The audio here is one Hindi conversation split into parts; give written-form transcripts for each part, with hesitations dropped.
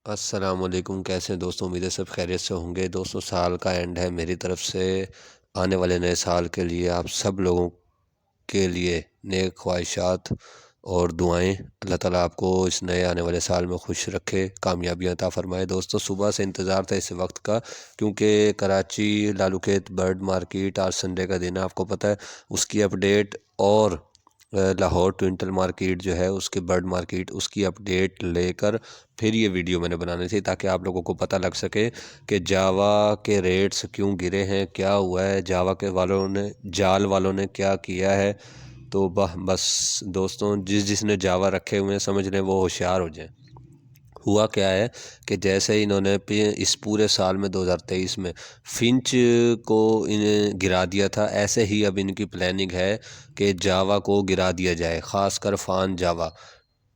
अस्सलामुअलैकुम। कैसे हैं दोस्तों? उम्मीद है सब खैरियत से होंगे। दोस्तों, साल का एंड है। मेरी तरफ से आने वाले नए साल के लिए आप सब लोगों के लिए नेक ख्वाहिशात और दुआएं। अल्लाह ताला आपको इस नए आने वाले साल में खुश रखे, कामयाबियां अता फरमाए। दोस्तों, सुबह से इंतज़ार था इस वक्त का, क्योंकि कराची लालूखेत बर्ड मार्केट आज संडे का दिन है, आपको पता है। उसकी अपडेट और लाहौर ट्विंटल मार्केट जो है, उसके बर्ड मार्केट, उसकी अपडेट लेकर फिर ये वीडियो मैंने बनानी थी, ताकि आप लोगों को पता लग सके कि जावा के रेट्स क्यों गिरे हैं, क्या हुआ है, जावा के वालों ने, जाल वालों ने क्या किया है। तो बस दोस्तों, जिसने जावा रखे हुए हैं, समझ लें वो होशियार हो जाए। हुआ क्या है कि जैसे ही इन्होंने इस पूरे साल में 2023 में फिंच को इन्हें गिरा दिया था, ऐसे ही अब इनकी प्लानिंग है कि जावा को गिरा दिया जाए, ख़ासकर फ़ान जावा।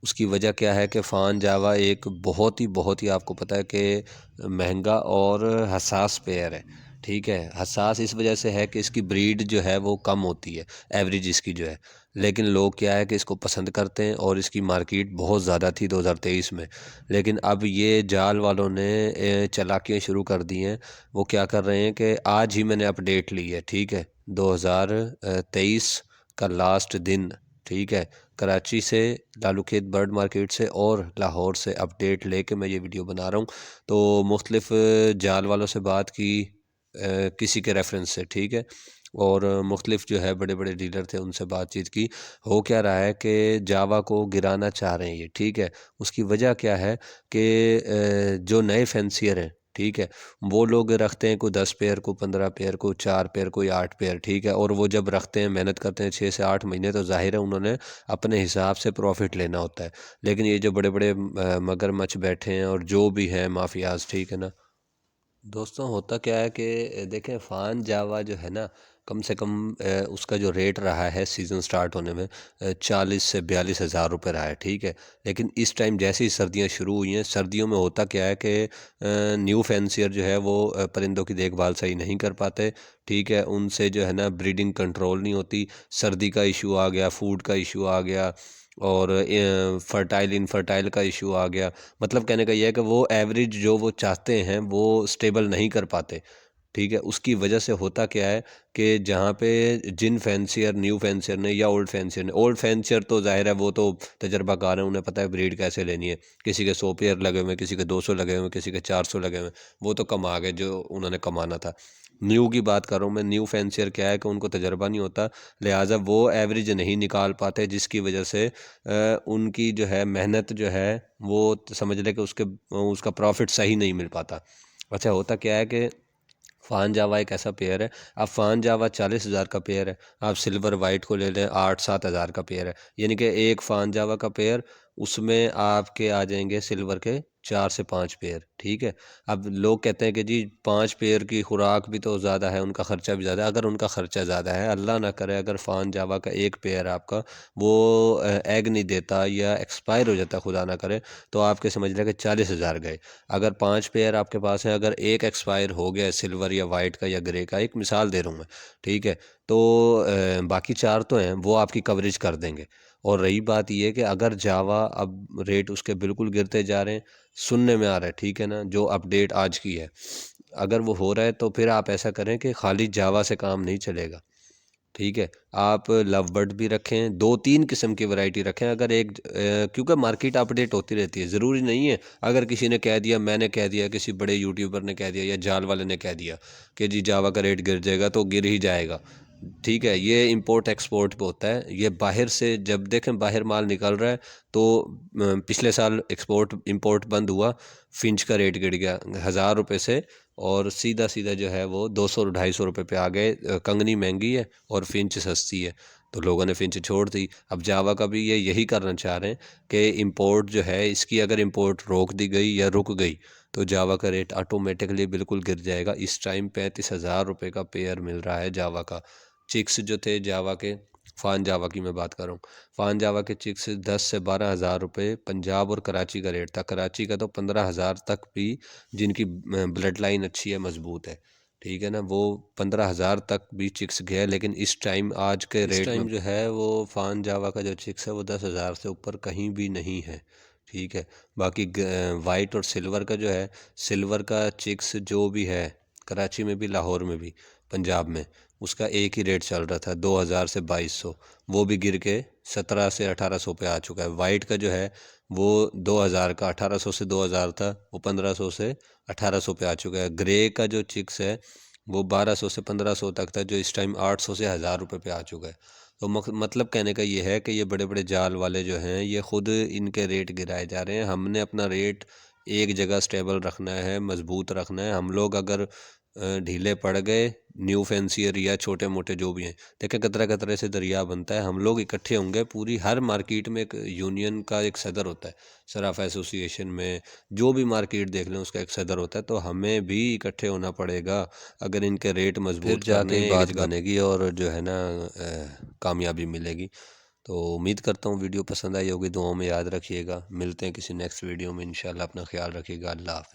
उसकी वजह क्या है कि फ़ान जावा एक बहुत ही आपको पता है कि महंगा और हसास पेयर है। ठीक है, हसास इस वजह से है कि इसकी ब्रीड जो है वो कम होती है, एवरेज इसकी जो है। लेकिन लोग क्या है कि इसको पसंद करते हैं, और इसकी मार्केट बहुत ज़्यादा थी 2023 में। लेकिन अब ये जाल वालों ने चालाकियाँ शुरू कर दी हैं। वो क्या कर रहे हैं कि आज ही मैंने अपडेट ली है, ठीक है, 2023 का लास्ट दिन, ठीक है, कराची से, लालूखेत बर्ड मार्केट से और लाहौर से अपडेट लेके मैं ये वीडियो बना रहा हूँ। तो मुख्तलिफ जाल वालों से बात की, किसी के रेफरेंस से, ठीक है, और मुख्तलिफ जो है बड़े बड़े डीलर थे, उनसे बातचीत की। हो क्या रहा है कि जावा को गिराना चाह रहे हैं ये, ठीक है। उसकी वजह क्या है कि जो नए फैंसियर हैं, ठीक है, वो लोग रखते हैं कोई 10 पेयर को, 15 पेयर को, 4 पेयर को या 8 पेयर, ठीक है। और वो जब रखते हैं, मेहनत करते हैं 6 से 8 महीने, तो जाहिर है उन्होंने अपने हिसाब से प्रॉफिट लेना होता है। लेकिन ये जो बड़े बड़े मगरमच्छ बैठे हैं और जो भी हैं माफियाज, ठीक है ना दोस्तों, होता क्या है कि देखें, फ़ान जावा जो है ना, कम से कम उसका जो रेट रहा है सीज़न स्टार्ट होने में 40 से 42 हज़ार रुपये रहा है, ठीक है। लेकिन इस टाइम जैसे ही सर्दियां शुरू हुई हैं, सर्दियों में होता क्या है कि न्यू फैंसियर जो है वो परिंदों की देखभाल सही नहीं कर पाते, ठीक है। उनसे जो है ना ब्रीडिंग कंट्रोल नहीं होती, सर्दी का इशू आ गया, फूड का इशू आ गया, और फर्टाइल इनफर्टाइल का इशू आ गया। मतलब कहने का यह है कि वो एवरेज जो वो चाहते हैं वो स्टेबल नहीं कर पाते, ठीक है। उसकी वजह से होता क्या है कि जहाँ पे जिन फैंसियर, न्यू फैंसियर ने या ओल्ड फैंसियर ने, ओल्ड फैंसियर तो जाहिर है वो तो तजर्बाकार हैं, उन्हें पता है ब्रीड कैसे लेनी है। किसी के 100 पेयर लगे हुए हैं, किसी के 200 लगे हुए हैं, किसी के 400 लगे हुए हैं। वो तो कमा गए जो उन्होंने कमाना था। न्यू की बात कर रहा हूँ मैं। न्यू फैंसियर क्या है कि उनको तजर्बा नहीं होता, लिहाजा वो एवरेज नहीं निकाल पाते, जिसकी वजह से उनकी जो है मेहनत जो है वो समझ ले कि उसका प्रॉफिट सही नहीं मिल पाता। अच्छा, होता क्या है कि फ़ान जावा एक ऐसा पेयर है। अब फ़ान जावा 40 हज़ार का पेयर है, आप सिल्वर वाइट को ले लें 8-7 हज़ार का पेयर है। यानी कि एक फ़ान जावा का पेयर, उसमें आपके आ जाएंगे सिल्वर के 4 से 5 पेयर, ठीक है। अब लोग कहते हैं कि जी 5 पेयर की खुराक भी तो ज़्यादा है, उनका ख़र्चा भी ज़्यादा है। अगर उनका ख़र्चा ज़्यादा है, अल्लाह ना करे अगर फ़ान जावा का एक पेयर आपका वो एग नहीं देता या एक्सपायर हो जाता, खुदा ना करे, तो आपके समझ लें कि 40 हज़ार गए। अगर 5 पेयर आपके पास हैं, अगर एक एक्सपायर हो गया सिल्वर या वाइट का या ग्रे का, एक मिसाल दे रहा हूँ मैं, ठीक है, तो बाकी 4 तो हैं, वो आपकी कवरेज कर देंगे। और रही बात ये कि अगर जावा अब रेट उसके बिल्कुल गिरते जा रहे हैं, सुनने में आ रहा है, ठीक है ना, जो अपडेट आज की है, अगर वो हो रहा है तो फिर आप ऐसा करें कि खाली जावा से काम नहीं चलेगा, ठीक है। आप लव बर्ड भी रखें, 2-3 किस्म की वैरायटी रखें। अगर क्योंकि मार्केट अपडेट होती रहती है, ज़रूरी नहीं है अगर किसी ने कह दिया, मैंने कह दिया, किसी बड़े यूट्यूबर ने कह दिया या जाल वाले ने कह दिया कि जी जावा का रेट गिर जाएगा, तो गिर ही जाएगा, ठीक है। ये इंपोर्ट एक्सपोर्ट पे होता है। ये बाहर से जब देखें बाहर माल निकल रहा है, तो पिछले साल एक्सपोर्ट इंपोर्ट बंद हुआ, फिंच का रेट गिर गया 1000 रुपये से, और सीधा सीधा जो है वो 200-250 रुपये पे आ गए। कंगनी महंगी है और फिंच सस्ती है, तो लोगों ने फिंच छोड़ दी। अब जावा का भी ये यही करना चाह रहे हैं कि इंपोर्ट जो है इसकी, अगर इंपोर्ट रोक दी गई या रुक गई, तो जावा का रेट ऑटोमेटिकली बिल्कुल गिर जाएगा। इस टाइम 35 हज़ार रुपये का पेयर मिल रहा है जावा का। चिक्स जो थे जावा के, फ़ान जावा की मैं बात कर रहा हूँ, फ़ान जावा के चिक्स 10 से 12 हज़ार रुपये पंजाब और कराची का रेट था। कराची का तो 15 हज़ार तक भी, जिनकी ब्लड लाइन अच्छी है, मजबूत है, ठीक है ना, वो 15 हज़ार तक भी चिक्स गया। लेकिन इस टाइम आज के रेट में जो है वो फ़ान जावा का जो चिक्स है वो 10 हज़ार से ऊपर कहीं भी नहीं है, ठीक है। बाकी वाइट और सिल्वर का जो है, सिल्वर का चिक्स जो भी है कराची में भी, लाहौर में भी, पंजाब में, उसका एक ही रेट चल रहा था 2000 से 2200। वो भी गिर के 17 से 1800 पे आ चुका है। वाइट का जो है वो 2000 का 1800 से 2000 था, वो 1500 से 1800 पे आ चुका है। ग्रे का जो चिक्स है वो 1200 से 1500 तक था, जो इस टाइम 800 से 1000 रुपये पे आ चुका है। तो मतलब कहने का ये है कि ये बड़े बड़े जाल वाले जो हैं ये ख़ुद इनके रेट गिराए जा रहे हैं। हमने अपना रेट एक जगह स्टेबल रखना है, मजबूत रखना है। हम लोग अगर ढीले पड़ गए, न्यू फैंसियर या छोटे मोटे जो भी हैं, देखें कतरा कतरे से दरिया बनता है। हम लोग इकट्ठे होंगे, पूरी हर मार्केट में एक यूनियन का एक सदर होता है, सराफ एसोसिएशन में जो भी मार्केट देख लें उसका एक सदर होता है। तो हमें भी इकट्ठे होना पड़ेगा अगर इनके रेट फिर मजबूत जाके करने एक बात जगह बनेगी और जो है ना कामयाबी मिलेगी। तो उम्मीद करता हूँ वीडियो पसंद आई होगी, दुआओं में याद रखिएगा। मिलते हैं किसी नेक्स्ट वीडियो में इंशाल्लाह। अपना ख्याल रखिएगा। अल्लाह हाफ़िज़।